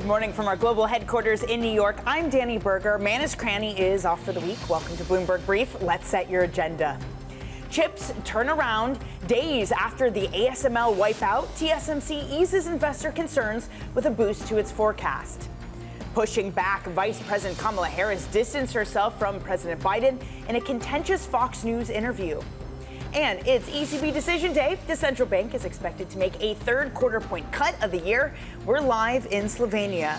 Good morning from our global headquarters in New York. I'm Danny Berger. Manus Cranny is off for the week. Welcome to Bloomberg Brief. Let's set your agenda. Chips turn around. Days after the ASML wipeout, TSMC eases investor concerns with a boost to its forecast. Pushing back, Vice President Kamala Harris distanced herself from President Biden in a contentious Fox News interview. And it's ECB decision day. The central bank is expected to make a third quarter point cut of the year. We're live in Slovenia.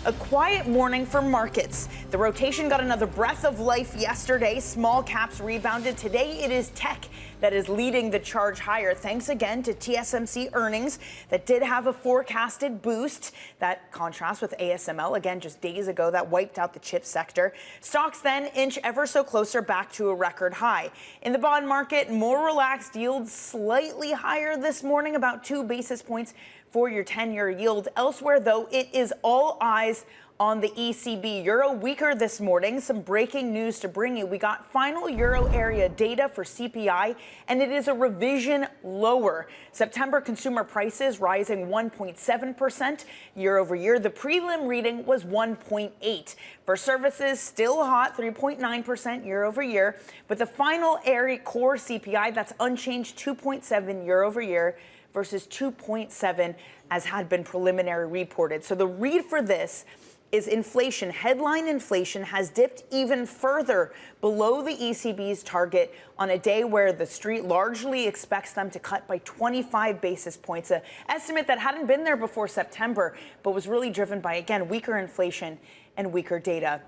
A quiet morning for markets. The rotation got another breath of life yesterday. Small caps rebounded. Today it is tech that is leading the charge higher, thanks again to TSMC earnings that did have a forecasted boost. That contrasts with ASML, again, just days ago, that wiped out the chip sector. Stocks then inch ever so closer back to a record high. In the bond market, more relaxed yields slightly higher this morning, about 2 basis points for your 10-year yield. Elsewhere, though, it is all eyes on the ECB. Euro weaker this morning. Some breaking news to bring you. We got final euro area data for CPI, and it is a revision lower. September consumer prices rising 1.7% year over year. The prelim reading was 1.8. For services, still hot, 3.9% year over year. But the final area core CPI, that's unchanged, 2.7 year over year versus 2.7 as had been preliminary reported. So the read for this is inflation. Headline inflation has dipped even further below the ECB's target on a day where the street largely expects them to cut by 25 basis points, an estimate that hadn't been there before September, but was really driven by, again, weaker inflation and weaker data.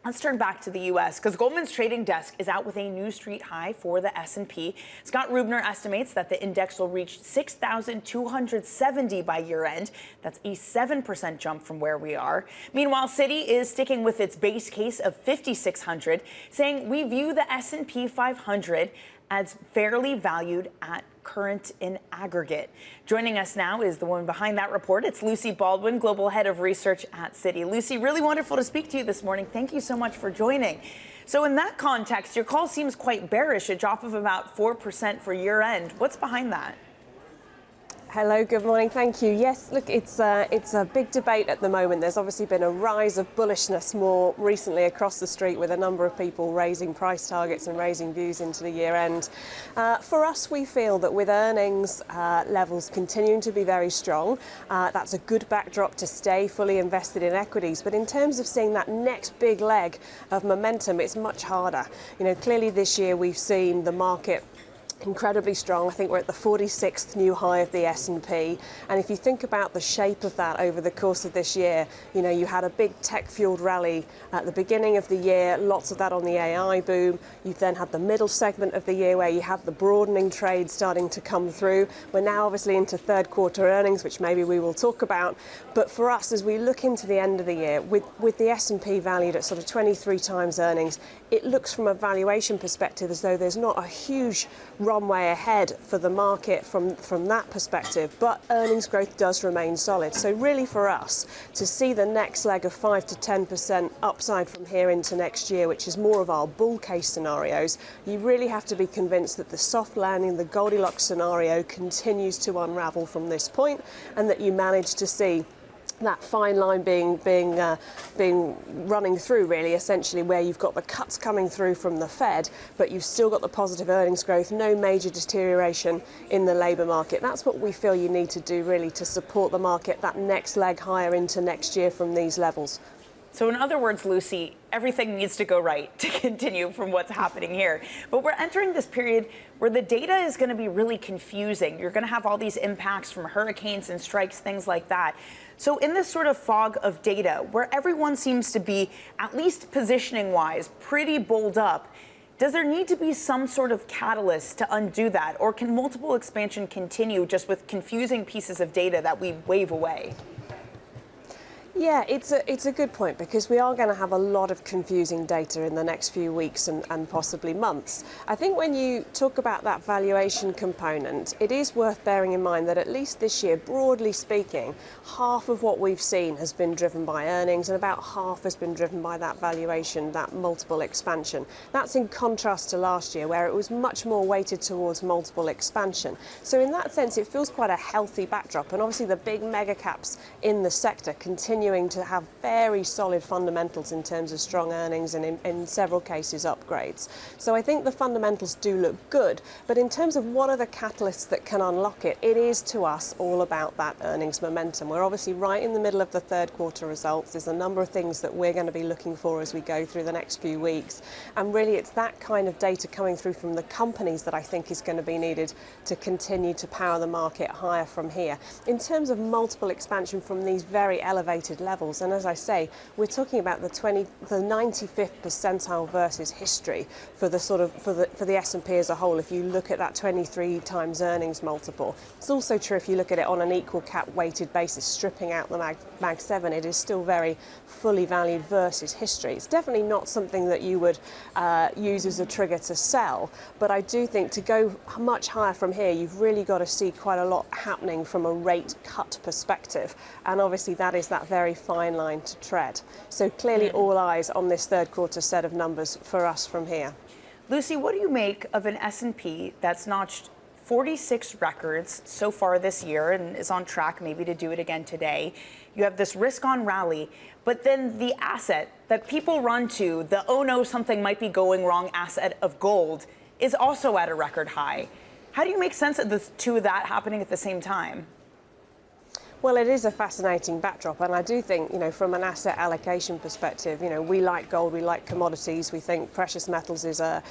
Let's turn back to the U.S. because Goldman's trading desk is out with a new street high for the S&P. Scott Rubner estimates that the index will reach 6,270 by year end. That's a 7% jump from where we are. Meanwhile, Citi is sticking with its base case of 5,600, saying we view the S&P 500 as fairly valued at current in aggregate. Joining us now is the woman behind that report. It's Lucy Baldwin, Global Head of Research at Citi. Lucy, really wonderful to speak to you this morning. Thank you so much for joining. So in that context, your call seems quite bearish, a drop of about 4% for year end. What's behind that? Hello, good morning. Thank you. Yes, look, it's a big debate at the moment. There's obviously been a rise of bullishness more recently across the street with a number of people raising price targets and raising views into the year end. For us, we feel that with earnings levels continuing to be very strong, that's a good backdrop to stay fully invested in equities. But in terms of seeing that next big leg of momentum, it's much harder. You know, clearly this year we've seen the market incredibly strong. I think we're at the 46th new high of the S&P. And if you think about the shape of that over the course of this year, you know, you had a big tech-fueled rally at the beginning of the year, lots of that on the AI boom. You've then had the middle segment of the year where you have the broadening trade starting to come through. We're now obviously into third quarter earnings, which maybe we will talk about. But for us, as we look into the end of the year, with the S&P valued at sort of 23 times earnings, it looks from a valuation perspective as though there's not a huge runway ahead for the market from that perspective, but earnings growth does remain solid. So really for us to see the next leg of 5 to 10% upside from here into next year, which is more of our bull case scenarios, you really have to be convinced that the soft landing, the Goldilocks scenario continues to unravel from this point, and that you manage to see that fine line being running through, really, essentially, where you've got the cuts coming through from the Fed, but you've still got the positive earnings growth, no major deterioration in the labour market. That's what we feel you need to do, really, to support the market that next leg higher into next year from these levels. So in other words, Lucy, everything needs to go right to continue from what's happening here. But we're entering this period where the data is going to be really confusing. You're going to have all these impacts from hurricanes and strikes, things like that. So in this sort of fog of data, where everyone seems to be, at least positioning-wise, pretty bulled up, does there need to be some sort of catalyst to undo that? Or can multiple expansion continue just with confusing pieces of data that we wave away? Yeah, it's a good point because we are going to have a lot of confusing data in the next few weeks and possibly months. I think when you talk about that valuation component, it is worth bearing in mind that at least this year, broadly speaking, half of what we've seen has been driven by earnings and about half has been driven by that valuation, that multiple expansion. That's in contrast to last year where it was much more weighted towards multiple expansion. So in that sense, it feels quite a healthy backdrop, and obviously the big mega caps in the sector continuing to have very solid fundamentals in terms of strong earnings and in several cases upgrades. So I think the fundamentals do look good, but in terms of what are the catalysts that can unlock it, it is to us all about that earnings momentum. We're obviously right in the middle of the third quarter results. There's a number of things that we're going to be looking for as we go through the next few weeks, and really it's that kind of data coming through from the companies that I think is going to be needed to continue to power the market higher from here. In terms of multiple expansion from these very elevated levels, and as I say, we're talking about the 95th percentile versus history for the for the S&P as a whole. If you look at that 23 times earnings multiple, it's also true if you look at it on an equal cap weighted basis, stripping out the Mag 7, it is still very fully valued versus history. It's definitely not something that you would use as a trigger to sell, but I do think to go much higher from here, you've really got to see quite a lot happening from a rate cut perspective, and obviously that is that very fine line to tread. So clearly all eyes on this third quarter set of numbers for us from here. Lucy, what do you make of an S&P that's notched 46 records so far this year and is on track maybe to do it again today? You have this risk-on rally, but then the asset that people run to, the oh no, something might be going wrong asset of gold, is also at a record high. How do you make sense of the two of that happening at the same time? Well, it is a fascinating backdrop, and I do think, from an asset allocation perspective, we like gold, we like commodities, we think precious metals is a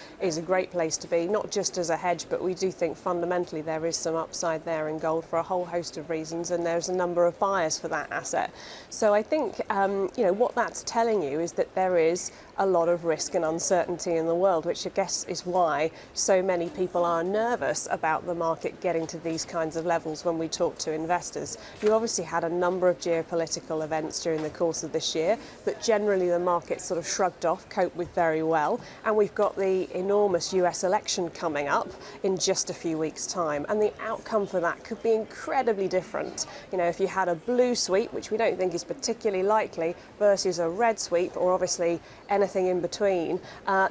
great place to be, not just as a hedge, but we do think fundamentally there is some upside there in gold for a whole host of reasons, and there's a number of buyers for that asset. So I think, what that's telling you is that there is a lot of risk and uncertainty in the world, which I guess is why so many people are nervous about the market getting to these kinds of levels when we talk to investors. You obviously had a number of geopolitical events during the course of this year that generally the market sort of shrugged off, coped with very well, and we've got the enormous US election coming up in just a few weeks' time, and the outcome for that could be incredibly different. If you had a blue sweep, which we don't think is particularly likely, versus a red sweep, or obviously anything in between,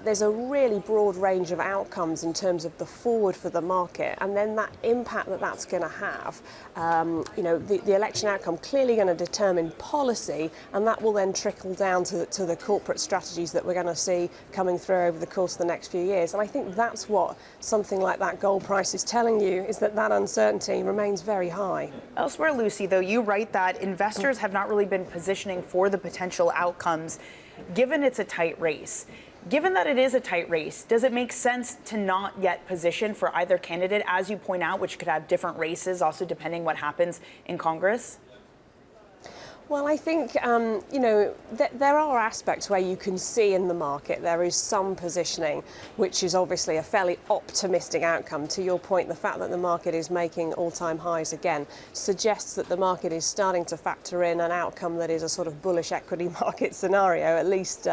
there's a really broad range of outcomes in terms of the forward for the market, and then that impact that's going to have. The election outcome clearly going to determine policy, and that will then trickle down to the corporate strategies that we're going to see coming through over the course of the next few years. And I think that's what something like that gold price is telling you, is that uncertainty remains very high. Elsewhere, Lucy, though, you write that investors have not really been positioning for the potential outcomes, given it's a tight race. Given that it is a tight race, does it make sense to not yet position for either candidate, as you point out, which could have different races, also depending what happens in Congress? Well, I think, there are aspects where you can see in the market there is some positioning, which is obviously a fairly optimistic outcome. To your point, the fact that the market is making all-time highs again suggests that the market is starting to factor in an outcome that is a sort of bullish equity market scenario, at least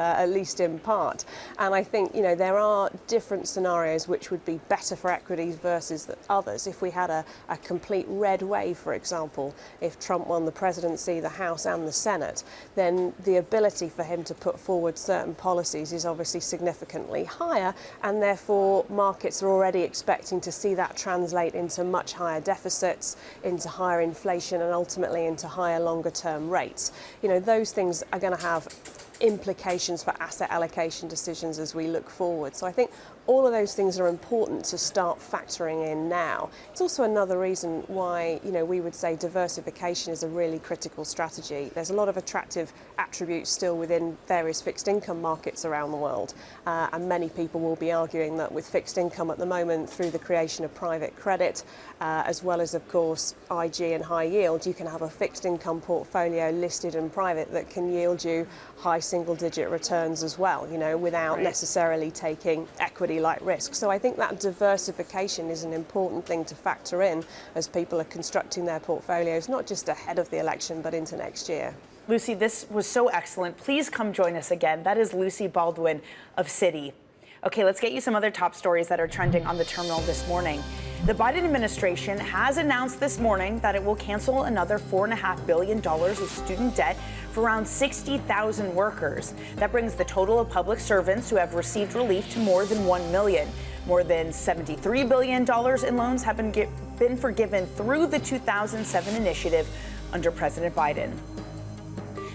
in part. And I think, there are different scenarios which would be better for equities versus others. If we had a complete red wave, for example, if Trump won the presidency, the House and the Senate, then the ability for him to put forward certain policies is obviously significantly higher, and therefore markets are already expecting to see that translate into much higher deficits, into higher inflation, and ultimately into higher longer term rates. Those things are going to have implications for asset allocation decisions as we look forward. So I think all of those things are important to start factoring in now. It's also another reason why, we would say diversification is a really critical strategy. There's a lot of attractive attributes still within various fixed income markets around the world. And many people will be arguing that with fixed income at the moment, through the creation of private credit, as well as, of course, IG and high yield, you can have a fixed income portfolio listed and private that can yield you high single-digit returns as well, without necessarily taking equity-like risk. So I think that diversification is an important thing to factor in as people are constructing their portfolios, not just ahead of the election, but into next year. Lucy, this was so excellent. Please come join us again. That is Lucy Baldwin of Citi. Okay, let's get you some other top stories that are trending on the terminal this morning. The Biden administration has announced this morning that it will cancel another $4.5 billion of student debt for around 60,000 workers. That brings the total of public servants who have received relief to more than 1 million. More than $73 billion in loans have been forgiven through the 2007 initiative under President Biden.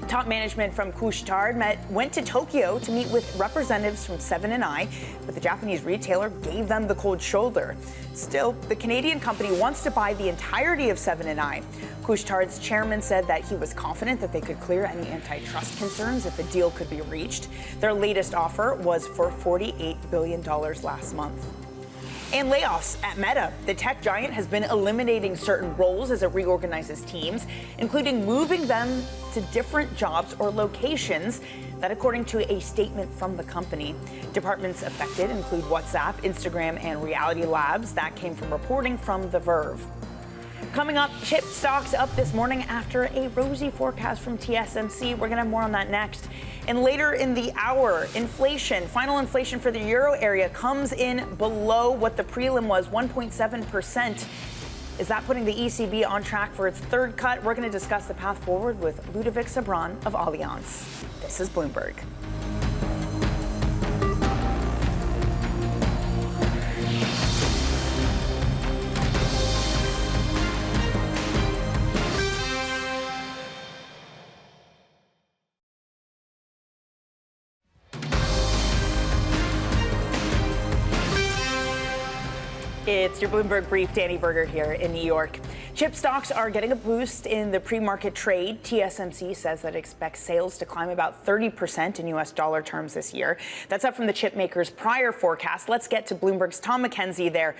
Top management from Couche-Tard went to Tokyo to meet with representatives from Seven & I, but the Japanese retailer gave them the cold shoulder. Still, the Canadian company wants to buy the entirety of Seven & I. Couche-Tard's chairman said that he was confident that they could clear any antitrust concerns if a deal could be reached. Their latest offer was for $48 billion last month. And layoffs at Meta. The tech giant has been eliminating certain roles as it reorganizes teams, including moving them to different jobs or locations. That according to a statement from the company. Departments affected include WhatsApp, Instagram, and Reality Labs. That came from reporting from The Verve. Coming up, chip stocks up this morning after a rosy forecast from TSMC. We're going to have more on that next. And later in the hour, inflation, final inflation for the euro area comes in below what the prelim was, 1.7%. Is that putting the ECB on track for its third cut? We're going to discuss the path forward with Ludovic Subran of Allianz. This is Bloomberg. It's your Bloomberg Brief. Danny Berger here in New York. Chip stocks are getting a boost in the pre-market trade. TSMC says that it expects sales to climb about 30% in U.S. dollar terms this year. That's up from the chip maker's prior forecast. Let's get to Bloomberg's Tom McKenzie there,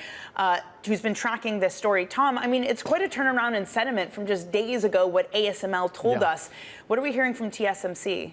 who's been tracking this story. Tom, I mean, it's quite a turnaround in sentiment from just days ago what ASML told us. What are we hearing from TSMC?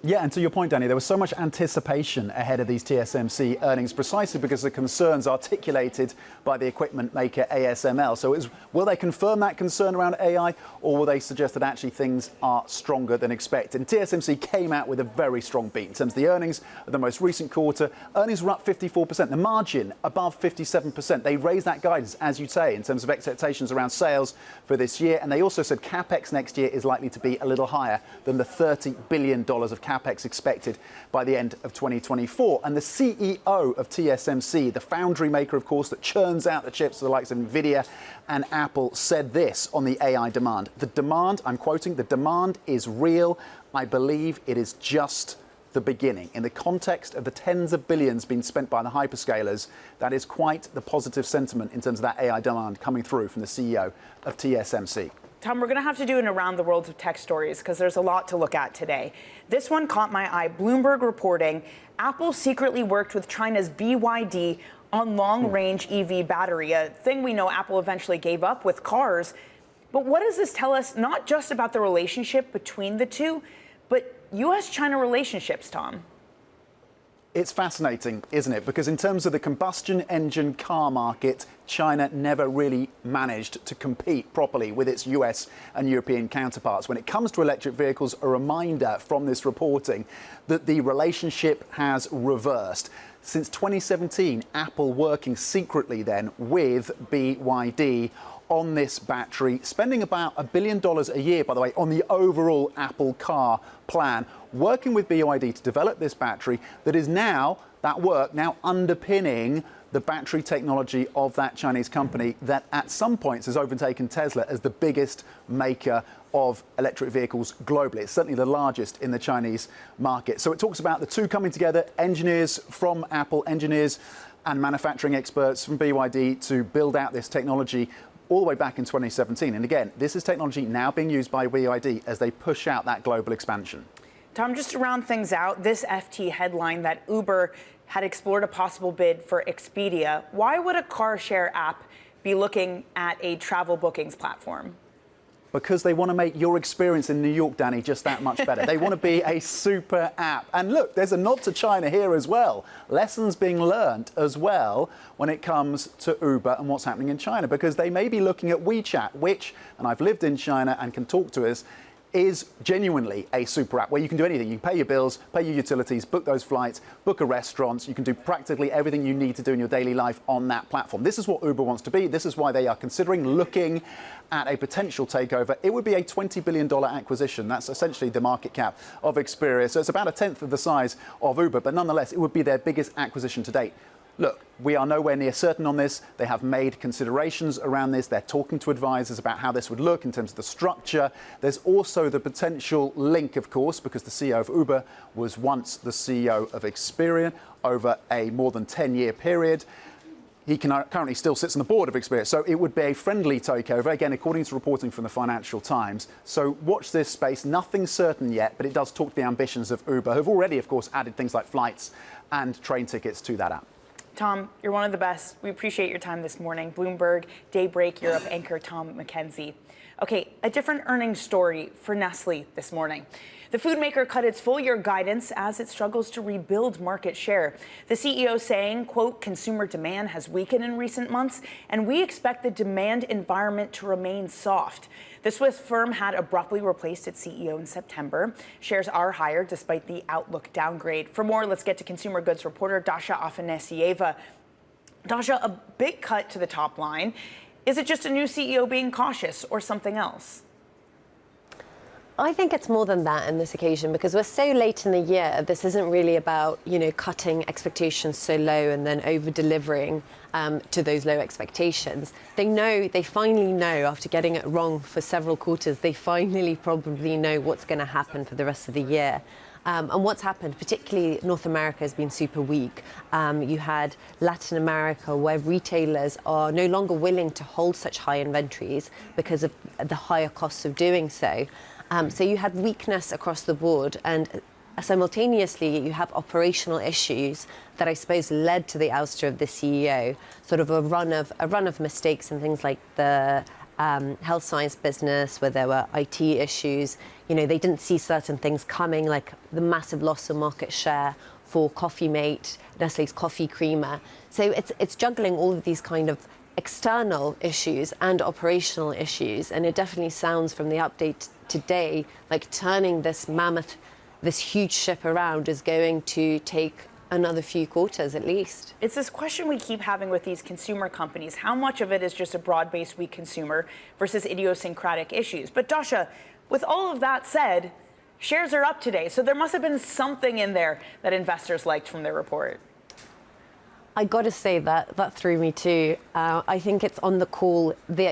Yeah, and to your point, Danny, there was so much anticipation ahead of these TSMC earnings precisely because of the concerns articulated by the equipment maker ASML. So will they confirm that concern around AI, or will they suggest that actually things are stronger than expected? And TSMC came out with a very strong beat in terms of the earnings of the most recent quarter. Earnings were up 54%, the margin above 57%. They raised that guidance, as you say, in terms of expectations around sales for this year. And they also said CapEx next year is likely to be a little higher than the $30 billion of CapEx expected by the end of 2024. And the CEO of TSMC, the foundry maker, of course, that churns out the chips for the likes of Nvidia and Apple, said this on the AI demand. The demand, I'm quoting, the demand is real. I believe it is just the beginning. In the context of the tens of billions being spent by the hyperscalers, that is quite the positive sentiment in terms of that AI demand coming through from the CEO of TSMC. Tom, we're going to have to do an around the world of tech stories because there's a lot to look at today. This one caught my eye. Bloomberg reporting Apple secretly worked with China's BYD on long-range EV battery, a thing we know Apple eventually gave up with cars. But what does this tell us, not just about the relationship between the two, but U.S.-China relationships, Tom? It's fascinating, isn't it? Because in terms of the combustion engine car market, China never really managed to compete properly with its US and European counterparts. When it comes to electric vehicles, a reminder from this reporting that the relationship has reversed. Since 2017, Apple working secretly then with BYD on this battery, spending about $1 billion a year, by the way, on the overall Apple car plan, working with BYD to develop this battery that is now, that work now underpinning the battery technology of that Chinese company that at some points has overtaken Tesla as the biggest maker of electric vehicles globally. It's certainly the largest in the Chinese market. So it talks about the two coming together, engineers from Apple, engineers and manufacturing experts from BYD to build out this technology all the way back in 2017. And again, this is technology now being used by BYD as they push out that global expansion. Tom, just to round things out, this FT headline that Uber had explored a possible bid for Expedia. Why would a car share app be looking at a travel bookings platform? Because they want to make your experience in New York, Danny, just that much better. They want to be a super app. And look, there's a nod to China here as well. Lessons being learned as well when it comes to Uber and what's happening in China, because they may be looking at WeChat, which, and I've lived in China and can talk to us, is genuinely a super app where you can do anything. You can pay your bills, pay your utilities, book those flights, book a restaurant. You can do practically everything you need to do in your daily life on that platform. This is what Uber wants to be. This is why they are looking at a potential takeover. It would be a $20 billion acquisition. That's essentially the market cap of Expedia. So it's about a tenth of the size of Uber, but nonetheless, it would be their biggest acquisition to date. Look, we are nowhere near certain on this. They have made considerations around this. They're talking to advisors about how this would look in terms of the structure. There's also the potential link, of course, because the CEO of Uber was once the CEO of Expedia over a more than 10-year period. He currently still sits on the board of Expedia, so it would be a friendly takeover, again, according to reporting from the Financial Times. So watch this space. Nothing certain yet, but it does talk to the ambitions of Uber, who've already, of course, added things like flights and train tickets to that app. Tom, you're one of the best. We appreciate your time this morning. Bloomberg Daybreak Europe anchor Tom McKenzie. Okay, a different earnings story for Nestle this morning. The food maker cut its full-year guidance as it struggles to rebuild market share. The CEO saying, quote, consumer demand has weakened in recent months, and we expect the demand environment to remain soft. The Swiss firm had abruptly replaced its CEO in September. Shares are higher despite the outlook downgrade. For more, let's get to consumer goods reporter Dasha Afanasieva. Dasha, a big cut to the top line. Is it just a new CEO being cautious or something else? I think it's more than that in this occasion because we're so late in the year. This isn't really about, cutting expectations so low and then over-delivering to those low expectations. They finally know, after getting it wrong for several quarters, they finally probably know what's going to happen for the rest of the year. And what's happened, particularly North America, has been super weak. You had Latin America, where retailers are no longer willing to hold such high inventories because of the higher costs of doing so. So you had weakness across the board, and simultaneously you have operational issues that I suppose led to the ouster of the CEO. Sort of a run of mistakes and things like the health science business, where there were IT issues. They didn't see certain things coming, like the massive loss of market share for Coffee Mate, Nestle's coffee creamer. So it's juggling all of these kind of external issues and operational issues, and it definitely sounds from the update today like turning this huge ship around is going to take another few quarters at least. It's this question we keep having with these consumer companies. How much of it is just a broad-based weak consumer versus idiosyncratic issues? But Dasha, with all of that said, shares are up today, so there must have been something in there that investors liked from their report. I got to say that threw me too. I think it's on the call, the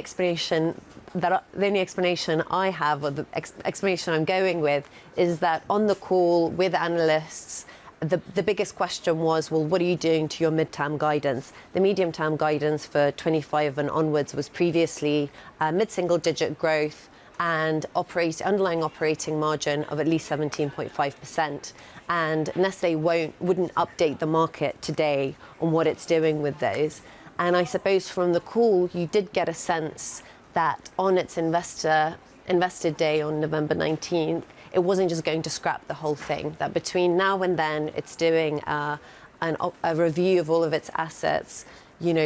only explanation I have, or the explanation I'm going with, is that on the call with analysts, the biggest question was, well, what are you doing to your mid-term guidance? The medium-term guidance for 25 and onwards was previously mid-single-digit growth and underlying operating margin of at least 17.5%. And Nestle wouldn't update the market today on what it's doing with those. And I suppose from the call, you did get a sense that on its investor day on November 19th, it wasn't just going to scrap the whole thing, that between now and then, it's doing a review of all of its assets.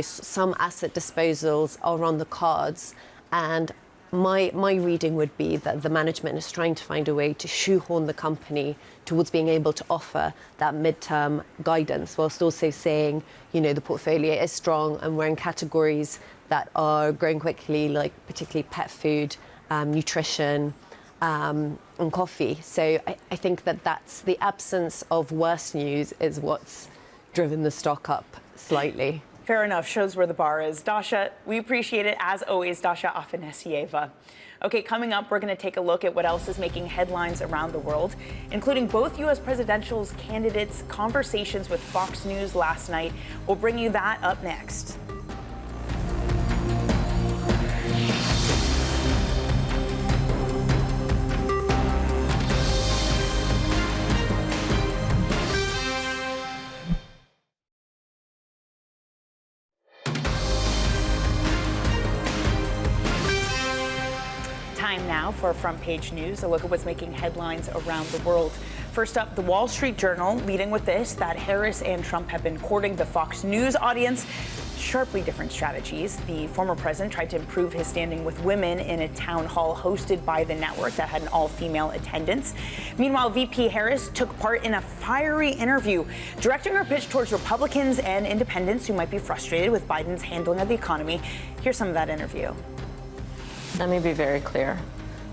Some asset disposals are on the cards. And my reading would be that the management is trying to find a way to shoehorn the company towards being able to offer that midterm guidance, whilst also saying, the portfolio is strong and we're in categories that are growing quickly, like particularly pet food, nutrition, and coffee. So I think that's the absence of worse news is what's driven the stock up slightly. Fair enough. Shows where the bar is. Dasha, we appreciate it, as always. Dasha Afanasieva. Okay, coming up, we're going to take a look at what else is making headlines around the world, including both U.S. presidential candidates' conversations with Fox News last night. We'll bring you that up next. for front page news, a look at what's making headlines around the world. First up, the Wall Street Journal leading with this, that Harris and Trump have been courting the Fox News audience. Sharply different strategies. The former president tried to improve his standing with women in a town hall hosted by the network that had an all-female attendance. Meanwhile, VP Harris took part in a fiery interview, directing her pitch towards Republicans and independents who might be frustrated with Biden's handling of the economy. Here's some of that interview. Let me be very clear.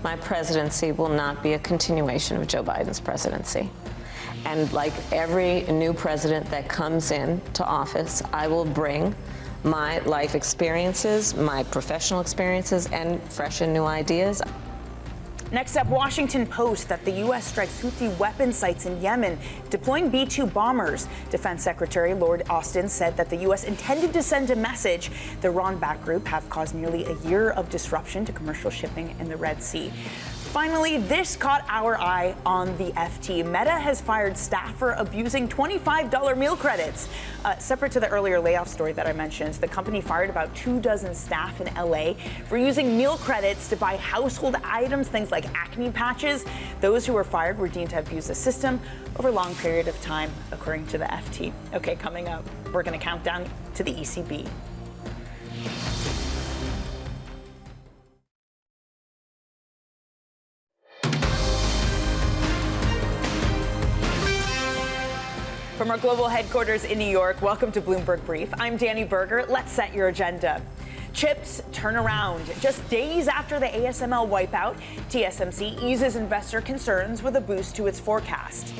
My presidency will not be a continuation of Joe Biden's presidency. And like every new president that comes in to office, I will bring my life experiences, my professional experiences, and fresh and new ideas. Next up, Washington Post that the U.S. strikes Houthi weapon sites in Yemen, deploying B-2 bombers. Defense Secretary Lord Austin said that the U.S. intended to send a message. The Iran-backed group have caused nearly a year of disruption to commercial shipping in the Red Sea. Finally, this caught our eye on the FT. Meta has fired staff for abusing $25 meal credits. Separate to the earlier layoff story that I mentioned, the company fired about 24 staff in LA for using meal credits to buy household items, things like acne patches. Those who were fired were deemed to have abused the system over a long period of time, according to the FT. Okay, coming up, we're going to count down to the ECB. From our global headquarters in New York, welcome to Bloomberg Brief. I'm Danny Berger. Let's set your agenda. Chips turn around. Just days after the ASML wipeout, TSMC eases investor concerns with a boost to its forecast.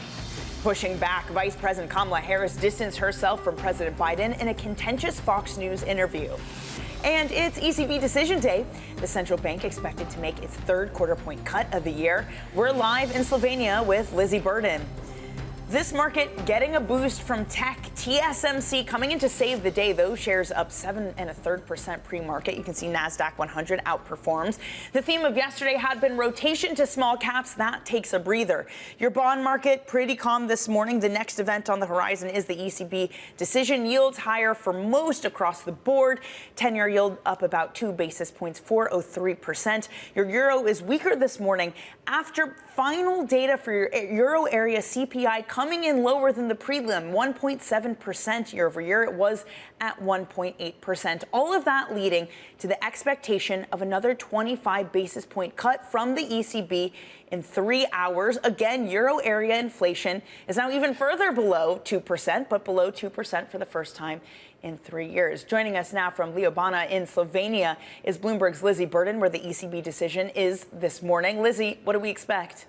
Pushing back, Vice President Kamala Harris distanced herself from President Biden in a contentious Fox News interview. And it's ECB decision day. The central bank expected to make its third quarter-point cut of the year. We're live in Slovenia with Lizzie Burden. This market getting a boost from tech. TSMC coming in to save the day. Those shares up 7.33% pre-market. You can see NASDAQ 100 outperforms. The theme of yesterday had been rotation to small caps. That takes a breather. Your bond market pretty calm this morning. The next event on the horizon is the ECB decision. Yields higher for most across the board. 10-year yield up about 2 basis points, 4.03%. Your euro is weaker this morning after final data for your euro area CPI coming in lower than the prelim, 1.7% year over year. It was at 1.8%. All of that leading to the expectation of another 25 basis point cut from the ECB in 3 hours. Again, euro area inflation is now even further below 2%, but below 2% for the first time in 3 years. Joining us now from Ljubljana in Slovenia is Bloomberg's Lizzie Burden, where the ECB decision is this morning. Lizzie, what do we expect?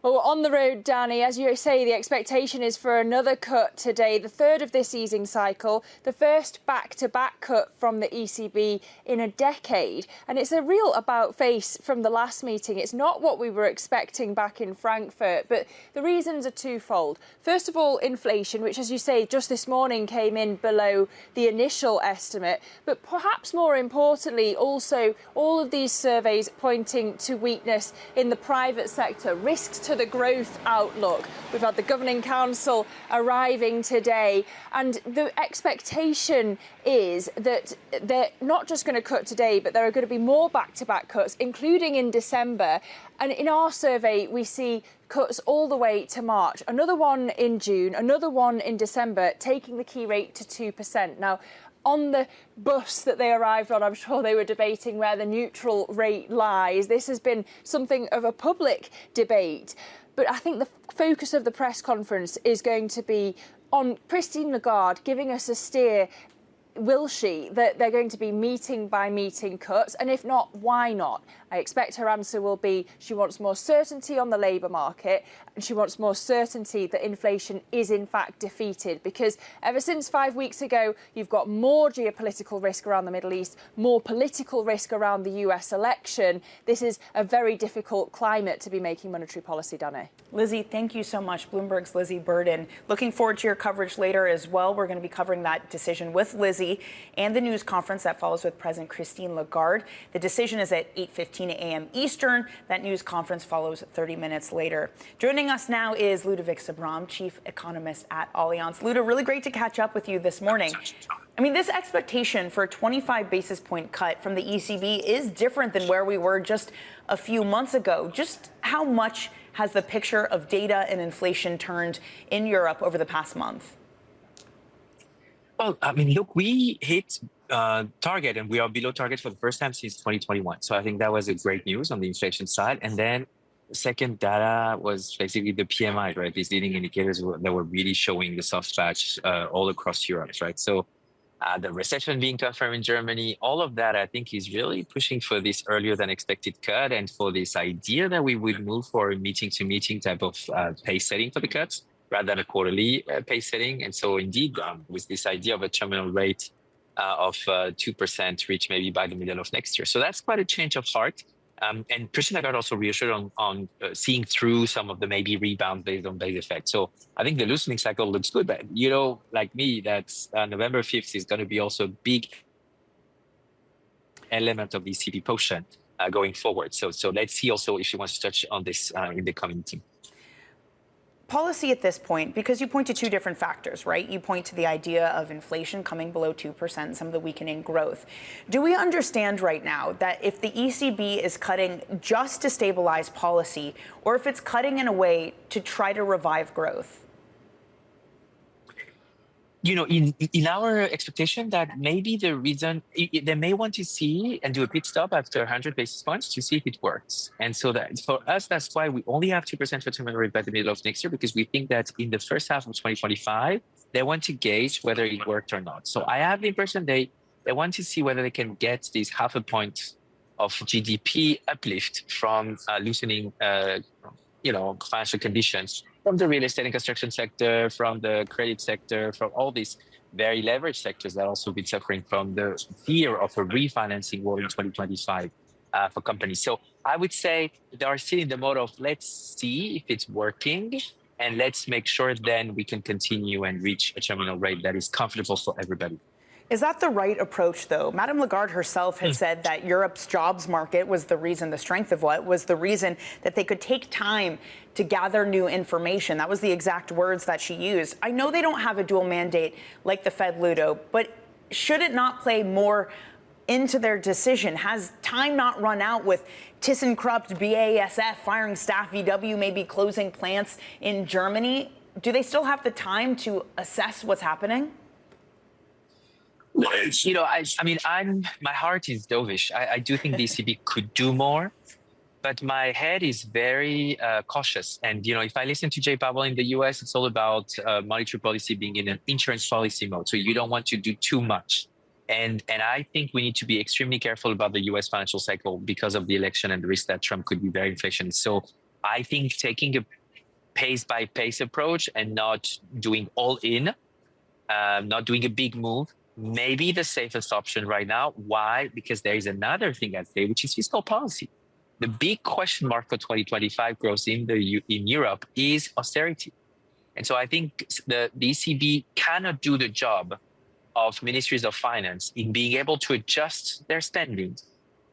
Well, we're on the road, Danny. As you say, the expectation is for another cut today, the third of this easing cycle, the first back-to-back cut from the ECB in a decade. And it's a real about-face from the last meeting. It's not what we were expecting back in Frankfurt, but the reasons are twofold. First of all, inflation, which, as you say, just this morning came in below the initial estimate. But perhaps more importantly, also all of these surveys pointing to weakness in the private sector, risks to the growth outlook. We've had the Governing Council arriving today, and the expectation is that they're not just going to cut today, but there are going to be more back-to-back cuts, including in December. And in our survey, we see cuts all the way to March, another one in June, another one in December, taking the key rate to 2%. Now, on the bus that they arrived on, I'm sure they were debating where the neutral rate lies. This has been something of a public debate. But I think the focus of the press conference is going to be on Christine Lagarde giving us a steer. Will she? That they're going to be meeting by meeting cuts? And if not, why not? I expect her answer will be she wants more certainty on the labour market, and she wants more certainty that inflation is in fact defeated. Because ever since 5 weeks ago, you've got more geopolitical risk around the Middle East, more political risk around the US election. This is a very difficult climate to be making monetary policy, Danny. Lizzie, thank you so much. Bloomberg's Lizzie Burden. Looking forward to your coverage later as well. We're going to be covering that decision with Lizzie and the news conference that follows with President Christine Lagarde. The decision is at 8:15 a.m. Eastern. That news conference follows 30 minutes later. Joining us now is Ludovic Subran, Chief Economist at Allianz. Ludo, really great to catch up with you this morning. I mean, this expectation for a 25 basis point cut from the ECB is different than where we were just a few months ago. Just how much has the picture of data and inflation turned in Europe over the past month? Well, I mean, look, we hit target and we are below target for the first time since 2021. So I think that was a great news on the inflation side. And then the second data was basically the PMI, right? These leading indicators that were really showing the soft patch all across Europe, right? So the recession being confirmed in Germany, all of that, I think, is really pushing for this earlier than expected cut and for this idea that we would move for a meeting to meeting type of pace setting for the cuts rather than a quarterly pace setting. And so indeed, with this idea of a terminal rate of 2% reach maybe by the middle of next year. So that's quite a change of heart. And Christian Lagarde also reassured on seeing through some of the maybe rebound based on base effect. So I think the loosening cycle looks good, but you know, like me, that's November 5th is going to be also a big element of the ECB potion going forward. So let's see also if she wants to touch on this in the coming meeting. Policy at this point, because you point to two different factors, right? You point to the idea of inflation coming below 2% and some of the weakening growth. Do we understand right now that if the ECB is cutting just to stabilize policy, or if it's cutting in a way to try to revive growth? You know, in our expectation that maybe the reason they may want to see and do a pit stop after 100 basis points to see if it works. And so that for us, that's why we only have 2% for terminal rate by the middle of next year, because we think that in the first half of 2025, they want to gauge whether it worked or not. So I have the impression they want to see whether they can get this 0.5 point of GDP uplift from loosening, financial conditions from the real estate and construction sector, from the credit sector, from all these very leveraged sectors that also been suffering from the fear of a refinancing war in 2025 for companies. So I would say they are still in the mode of let's see if it's working and let's make sure then we can continue and reach a terminal rate that is comfortable for everybody. Is that the right approach, though? Madame Lagarde herself had said that Europe's jobs market was the reason, the strength of what was the reason that they could take time to gather new information. That was the exact words that she used. I know they don't have a dual mandate like the Fed, Ludo, but should it not play more into their decision? Has time not run out with ThyssenKrupp, BASF firing staff, VW maybe closing plants in Germany? Do they still have the time to assess what's happening? You know, my heart is dovish. I do think the ECB could do more, but my head is very cautious. And, you know, if I listen to Jay Powell in the US, it's all about monetary policy being in an insurance policy mode. So you don't want to do too much. And I think we need to be extremely careful about the US financial cycle because of the election and the risk that Trump could be very inflationist. So I think taking a pace by pace approach and not doing all in, not doing a big move, maybe the safest option right now. Why? Because there is another thing at play, which is fiscal policy. The big question mark for 2025 growth in Europe is austerity. And so I think the ECB cannot do the job of ministries of finance in being able to adjust their spending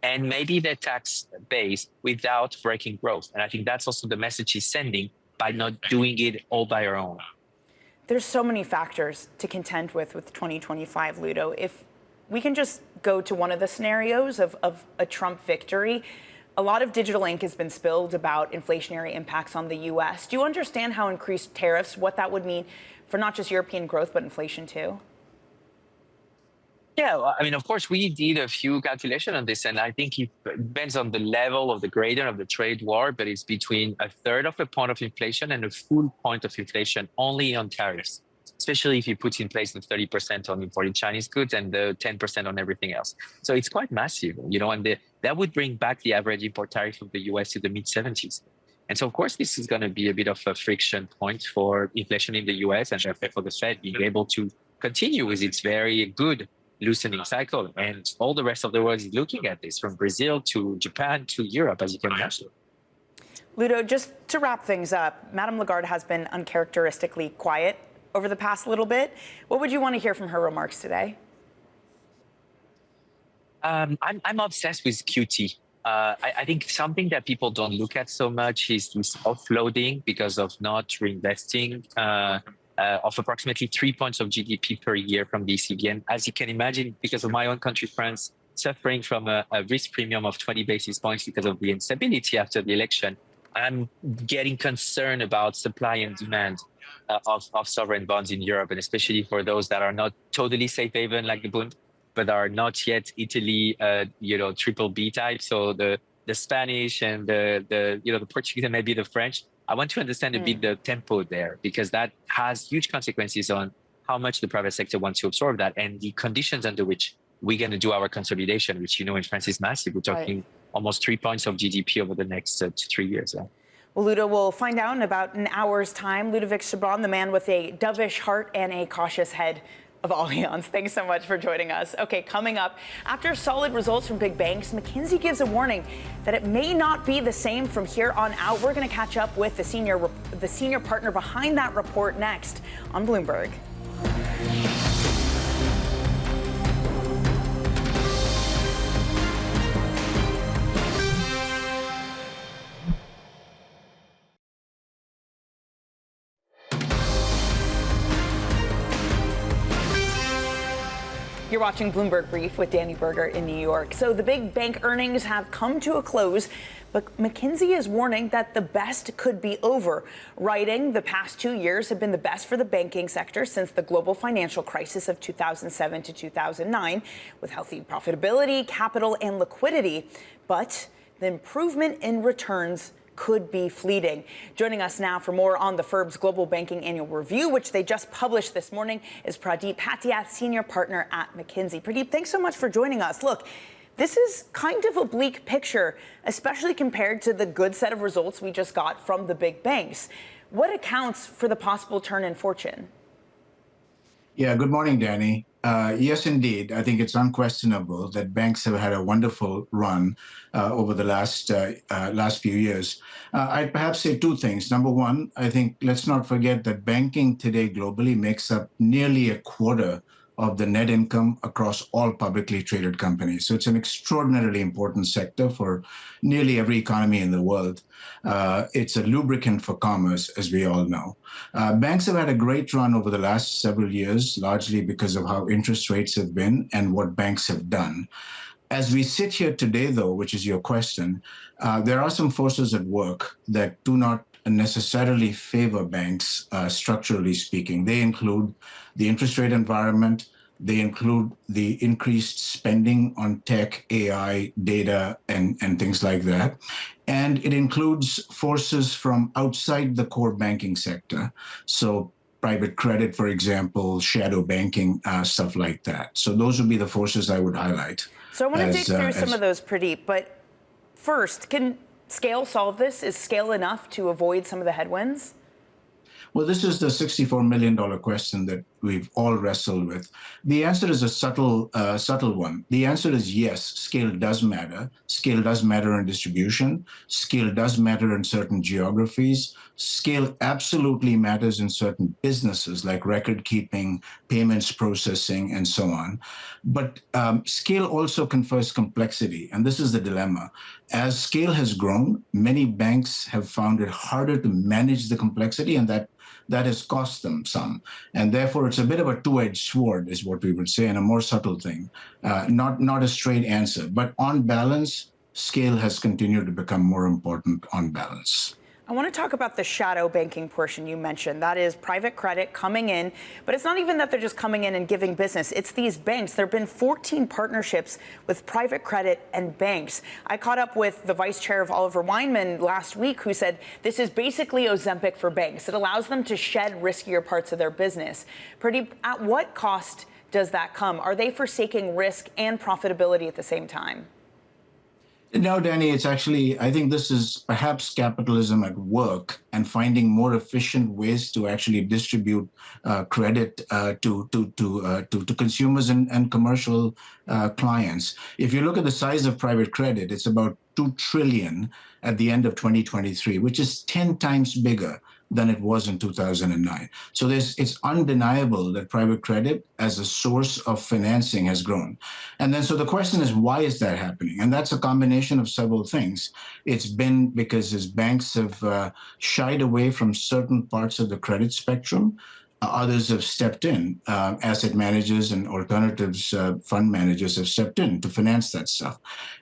and maybe their tax base without breaking growth. And I think that's also the message he's sending by not doing it all by our own. There's so many factors to contend with 2025, Ludo. If we can just go to one of the scenarios of a Trump victory, a lot of digital ink has been spilled about inflationary impacts on the U.S. Do you understand how increased tariffs, what that would mean for not just European growth, but inflation too? Yeah, I mean, of course, we did a few calculations on this, and I think it depends on the level of the gradient of the trade war, but it's between 1/3 of a point of inflation and a full point of inflation only on tariffs, especially if you put in place the 30% on imported Chinese goods and the 10% on everything else. So it's quite massive, you know, and that would bring back the average import tariff of the US to the mid-70s. And so, of course, this is going to be a bit of a friction point for inflation in the US and for the Fed being able to continue with its very good loosening cycle. And all the rest of the world is looking at this, from Brazil to Japan to Europe, as you can imagine. Ludo, just to wrap things up, Madame Lagarde has been uncharacteristically quiet over the past little bit. What would you want to hear from her remarks today? I'm obsessed with QT. I think something that people don't look at so much is this offloading because of not reinvesting of approximately 3 points of GDP per year from the ECB. And as you can imagine, because of my own country, France, suffering from a risk premium of 20 basis points because of the instability after the election, I'm getting concerned about supply and demand of sovereign bonds in Europe, and especially for those that are not totally safe haven like the Bund, but are not yet Italy, triple B type. So the Spanish and the Portuguese and maybe the French. I want to understand a bit the tempo there, because that has huge consequences on how much the private sector wants to absorb that and the conditions under which we're going to do our consolidation, which, in France is massive. We're talking almost 3 points of GDP over the next 2 to 3 years. Yeah. Well, Ludo, we'll find out in about an hour's time. Ludovic Subran, the man with a dovish heart and a cautious head of Allianz. Thanks so much for joining us. Okay, coming up, after solid results from big banks, McKinsey gives a warning that it may not be the same from here on out. We're going to catch up with the senior partner behind that report next on Bloomberg. You're watching Bloomberg Brief with Danny Berger in New York. So the big bank earnings have come to a close, but McKinsey is warning that the best could be over, writing the past 2 years have been the best for the banking sector since the global financial crisis of 2007 to 2009, with healthy profitability, capital, and liquidity. But the improvement in returns could be fleeting. Joining us now for more on the Forbes Global Banking Annual Review, which they just published this morning, is Pradip Patiath, Senior Partner at McKinsey. Pradip, thanks so much for joining us. Look, this is kind of a bleak picture, especially compared to the good set of results we just got from the big banks. What accounts for the possible turn in fortune? Yeah, good morning, Danny. Yes, indeed. I think it's unquestionable that banks have had a wonderful run over the last few years. I'd perhaps say two things. Number one, I think let's not forget that banking today globally makes up nearly a quarter of the net income across all publicly traded companies. So it's an extraordinarily important sector for nearly every economy in the world. It's a lubricant for commerce, as we all know. Banks have had a great run over the last several years, largely because of how interest rates have been and what banks have done. As we sit here today, though, which is your question, there are some forces at work that do not necessarily favor banks, structurally speaking. They include the interest rate environment. They include the increased spending on tech, AI, data, and things like that. And it includes forces from outside the core banking sector. So private credit, for example, shadow banking, stuff like that. So those would be the forces I would highlight. So I want to dig through some of those, Pradip. But first, can scale solve this? Is scale enough to avoid some of the headwinds? Well, this is the $64 million question that we've all wrestled with. The answer is a subtle one. The answer is yes, scale does matter. Scale does matter in distribution. Scale does matter in certain geographies. Scale absolutely matters in certain businesses like record keeping, payments processing, and so on. But scale also confers complexity, and this is the dilemma. As scale has grown, many banks have found it harder to manage the complexity, and that has cost them some. And therefore, it's a bit of a two-edged sword, is what we would say, and a more subtle thing. Not a straight answer. But on balance, scale has continued to become more important on balance. I want to talk about the shadow banking portion you mentioned. That is private credit coming in, but it's not even that they're just coming in and giving business. It's these banks. There have been 14 partnerships with private credit and banks. I caught up with the vice chair of Oliver Wyman last week, who said this is basically Ozempic for banks. It allows them to shed riskier parts of their business. Pradip, at what cost does that come? Are they forsaking risk and profitability at the same time? No, Danny, it's actually, I think this is perhaps capitalism at work and finding more efficient ways to actually distribute credit to consumers and commercial clients. If you look at the size of private credit, it's about $2 trillion at the end of 2023, which is 10 times bigger than it was in 2009. So it's undeniable that private credit as a source of financing has grown. And then so the question is, why is that happening? And that's a combination of several things. It's been because as banks have shied away from certain parts of the credit spectrum others have stepped in. Asset managers and alternatives fund managers have stepped in to finance that stuff.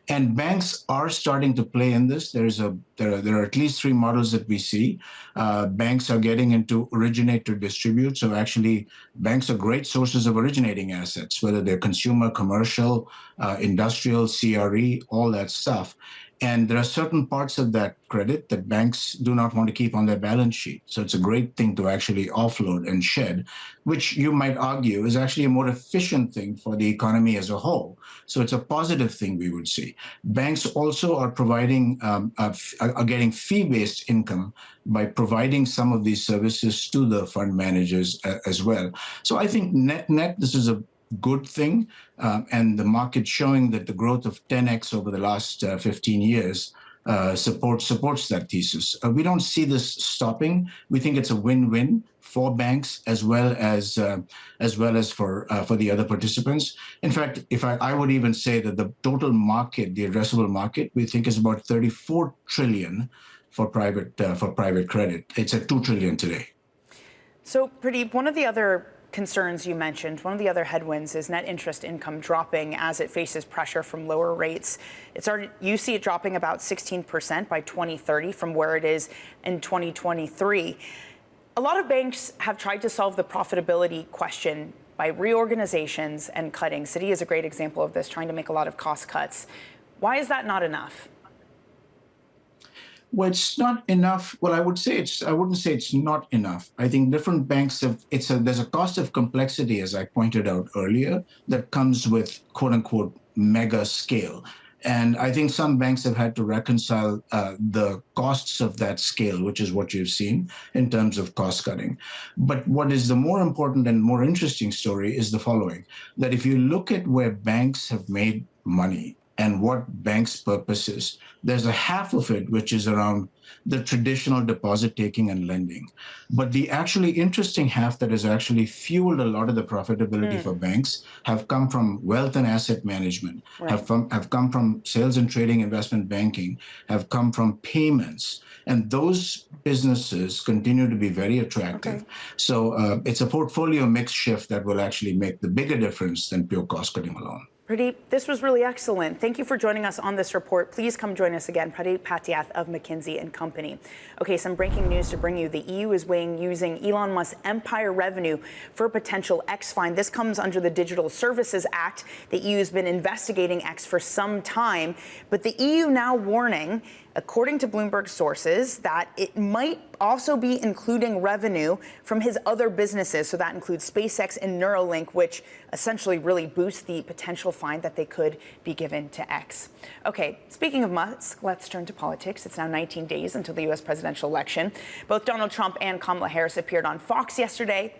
And banks are starting to play in this. There are at least three models that we see. Banks are getting into originate to distribute. So actually, banks are great sources of originating assets, whether they're consumer, commercial, industrial, CRE, all that stuff. And there are certain parts of that credit that banks do not want to keep on their balance sheet. So it's a great thing to actually offload and shed, which you might argue is actually a more efficient thing for the economy as a whole. So it's a positive thing we would see. Banks also are providing, are getting fee-based income by providing some of these services to the fund managers as well. So I think net, this is a good thing, and the market showing that the growth of 10x over the last 15 years supports that thesis. We don't see this stopping. We think it's a win-win for banks as well as for the other participants. In fact, I would even say that the total market, the addressable market, we think is about 34 trillion for private credit. It's at 2 trillion today. So, Pradip, one of the other concerns you mentioned, one of the other headwinds is net interest income dropping as it faces pressure from lower rates. You see it dropping about 16% by 2030 from where it is in 2023. A lot of banks have tried to solve the profitability question by reorganizations and cutting. Citi is a great example of this, trying to make a lot of cost cuts. Why is that not enough? Well, it's not enough. Well, I wouldn't say it's not enough. I think different banks there's a cost of complexity, as I pointed out earlier, that comes with quote unquote mega scale. And I think some banks have had to reconcile the costs of that scale, which is what you've seen in terms of cost cutting. But what is the more important and more interesting story is the following, that if you look at where banks have made money, and what banks' purpose is, there's a half of it which is around the traditional deposit taking and lending. But the actually interesting half that has actually fueled a lot of the profitability for banks have come from wealth and asset management, have come from sales and trading, investment banking, have come from payments. And those businesses continue to be very attractive. Okay. So it's a portfolio mix shift that will actually make the bigger difference than pure cost cutting alone. Pradip, this was really excellent. Thank you for joining us on this report. Please come join us again. Pradip Patiath of McKinsey & Company. Okay, some breaking news to bring you. The EU is weighing using Elon Musk's empire revenue for a potential X fine. This comes under the Digital Services Act. The EU has been investigating X for some time, but the EU now warning, according to Bloomberg sources, that it might also be including revenue from his other businesses. So that includes SpaceX and Neuralink, which essentially really boosts the potential fine that they could be given to X. Okay, speaking of Musk, let's turn to politics. It's now 19 days until the U.S. presidential election. Both Donald Trump and Kamala Harris appeared on Fox yesterday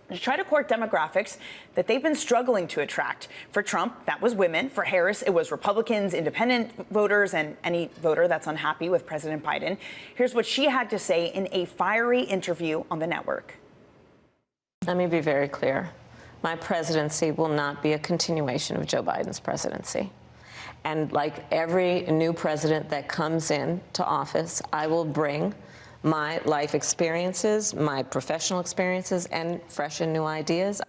to try to court demographics that they've been struggling to attract. For Trump, that was women. For Harris, it was Republicans, independent voters, and any voter that's unhappy with President Biden. Here's what she had to say in a fiery interview on the network. Let me be very clear. My presidency will not be a continuation of Joe Biden's presidency. And like every new president that comes in to office, I will bring my life experiences, my professional experiences, and fresh and new ideas.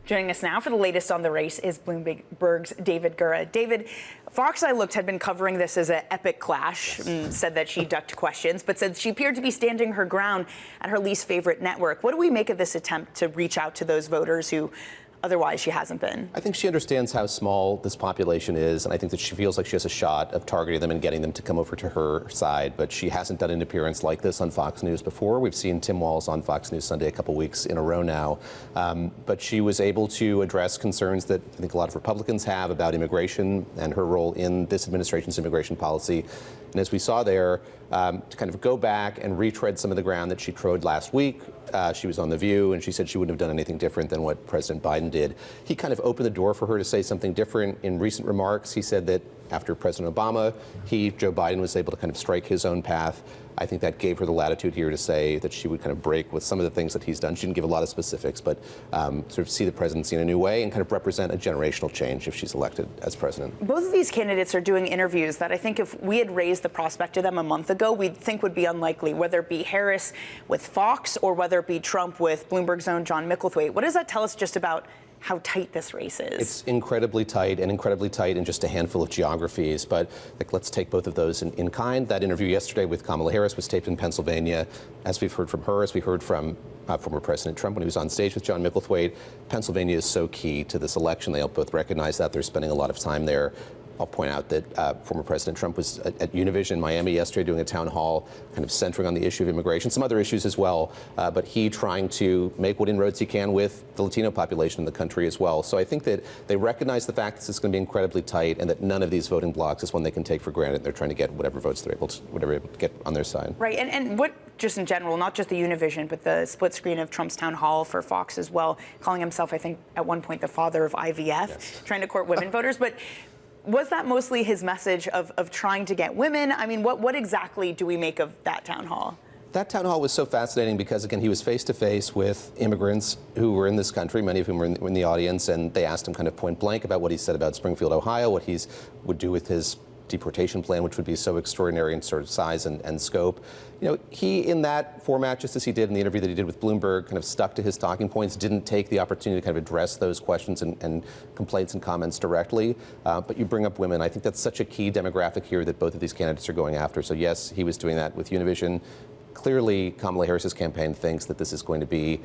Joining us now for the latest on the race is Bloomberg's David Gura. David, Fox I Looked had been covering this as an epic clash and said that she ducked questions, but said she appeared to be standing her ground at her least favorite network. What do we make of this attempt to reach out to those voters who otherwise she hasn't been? I think she understands how small this population is, and I think that she feels like she has a shot of targeting them and getting them to come over to her side. But she hasn't done an appearance like this on Fox News before. We've seen Tim Walz on Fox News Sunday a couple weeks in a row now. But she was able to address concerns that I think a lot of Republicans have about immigration and her role in this administration's immigration policy. And as we saw there, to kind of go back and retread some of the ground that she trod last week. She was on The View, and she said she wouldn't have done anything different than what President Biden did. He kind of opened the door for her to say something different in recent remarks. He said that after President Obama, Joe Biden, was able to kind of strike his own path. I think that gave her the latitude here to say that she would kind of break with some of the things that he's done. She didn't give a lot of specifics, but sort of see the presidency in a new way and kind of represent a generational change if she's elected as president. Both of these candidates are doing interviews that I think if we had raised the prospect to them a month ago, we'd think would be unlikely, whether it be Harris with Fox or whether it be Trump with Bloomberg's own John Micklethwait. What does that tell us just about how tight this race is? It's incredibly tight in just a handful of geographies. But let's take both of those in kind. That interview yesterday with Kamala Harris was taped in Pennsylvania. As we've heard from her, as we heard from former President Trump when he was on stage with John Micklethwait, Pennsylvania is so key to this election. They both recognize that. They're spending a lot of time there. I'll point out that former President Trump was at Univision Miami yesterday doing a town hall kind of centering on the issue of immigration, some other issues as well, but he trying to make what inroads he can with the Latino population in the country as well. So I think that they recognize the fact that it's going to be incredibly tight and that none of these voting blocks is one they can take for granted. They're trying to get whatever votes they're able to get on their side. Right, and what, just in general, not just the Univision, but the split screen of Trump's town hall for Fox as well, calling himself, I think, at one point the father of IVF, yes, trying to court women voters. But was that mostly his message of trying to get women? I mean, what exactly do we make of that town hall? That town hall was so fascinating because, again, he was face-to-face with immigrants who were in this country, many of whom were in the audience, and they asked him kind of point blank about what he said about Springfield, Ohio, what he would do with his deportation plan, which would be so extraordinary in sort of size and scope. You know, he, in that format, just as he did in the interview that he did with Bloomberg, kind of stuck to his talking points, didn't take the opportunity to kind of address those questions and complaints and comments directly. But you bring up women. I think that's such a key demographic here that both of these candidates are going after. So yes, he was doing that with Univision. Clearly, Kamala Harris's campaign thinks that this is going to be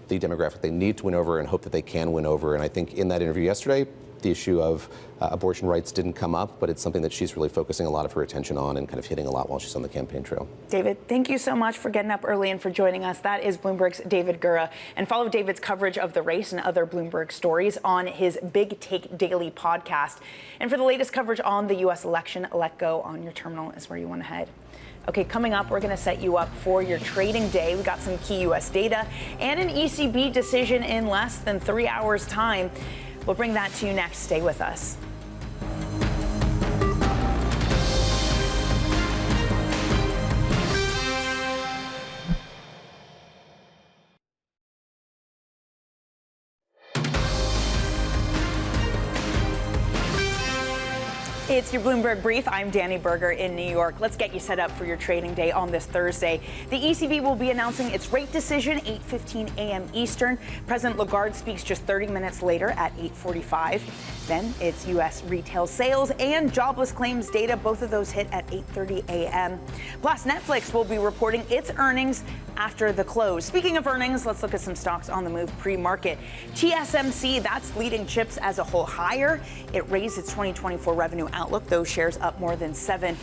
the demographic they need to win over and hope that they can win over. And I think in that interview yesterday, the issue of abortion rights didn't come up, but it's something that she's really focusing a lot of her attention on and kind of hitting a lot while she's on the campaign trail. David, thank you so much for getting up early and for joining us. That is Bloomberg's David Gura. And follow David's coverage of the race and other Bloomberg stories on his Big Take Daily podcast. And for the latest coverage on the U.S. election, Let Go on your terminal is where you want to head. Okay, coming up, we're going to set you up for your trading day. We got some key U.S. data and an ECB decision in less than 3 hours' time. We'll bring that to you next. Stay with us. It's your Bloomberg Brief. I'm Danny Berger in New York. Let's get you set up for your trading day on this Thursday. The ECB will be announcing its rate decision 8:15 a.m. Eastern. President Lagarde speaks just 30 minutes later at 8:45. Then it's U.S. retail sales and jobless claims data. Both of those hit at 8:30 a.m. Plus, Netflix will be reporting its earnings after the close. Speaking of earnings, let's look at some stocks on the move pre-market. TSMC, that's leading chips as a whole higher. It raised its 2024 revenue outlook. Those shares up more than 7%.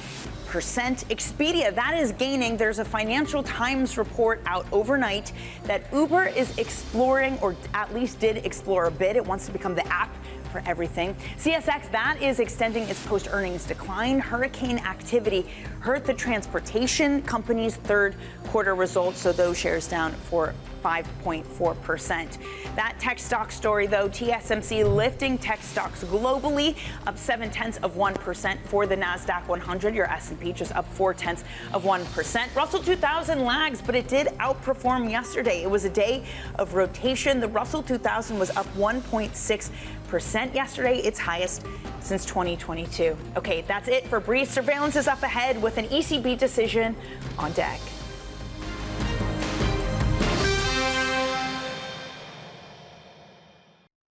Expedia, that is gaining. There's a Financial Times report out overnight that Uber is exploring, or at least did explore a bit. It wants to become the app for everything. CSX, that is extending its post-earnings decline. Hurricane activity hurt the transportation company's third quarter results, so those shares down for 5.4%. That tech stock story, though, TSMC lifting tech stocks globally, up 0.7% for the NASDAQ 100. Your S&P just up 0.4%. Russell 2000 lags, but it did outperform yesterday. It was a day of rotation. The Russell 2000 was up 1.6% yesterday, its highest since 2022. Okay, that's it for Brief. Surveillance is up ahead with an ECB decision on deck.